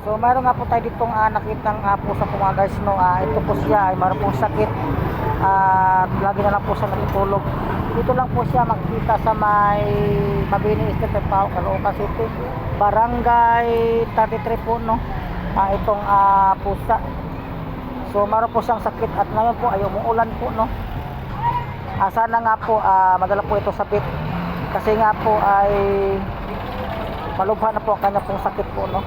So mayroon nga po tayo ditong nakitang po sa mga guys, no. Ito po siya ay mayroon pong sakit at lagi na lang po siya natutulog. Dito lang po siya makikita sa may Mabini Street, Caloocan City, Barangay 33 po, no. Itong pusa. So mayroon po siyang sakit at ngayon po ay umuulan po, no. Sana nga po madala po ito sa vet kasi nga po ay malubha na po ang kanya pong sakit po, no.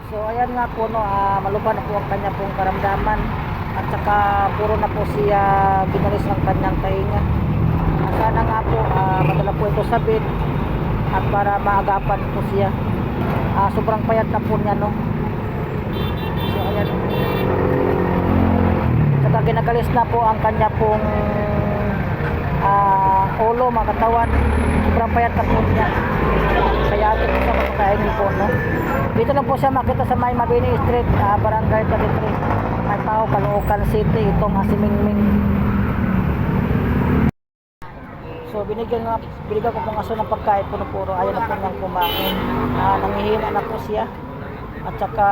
So ayan nga po, no, malubha na po ang kanya pong karamdaman at saka puro na po siya ginalis ang kanyang tainga. Sana nga po madala po ito sa vet at para maagapan po siya. Sobrang payat na po niya, no. So ayan, saka ginagalis na po ang kanya pong ulo, mga katawan. Sobrang payat na po niya. Kaya ito po sa makakahingi po, no. Dito lang po siya makita sa may Mabini Street, Barangay 33, may tao, Caloocan City, itong si Mingming. So binigyan ko pong aso ng pagkain, puro ayaw na po niyang kumain. Nangihina na po siya at saka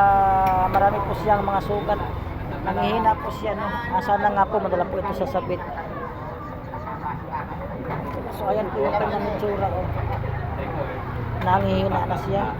marami po siyang mga sugat. Nangihina po siya, no. Sana nga po madala po ito sa sabit. So ayan po yung kanyang itsura, oh. Nangihina na siya.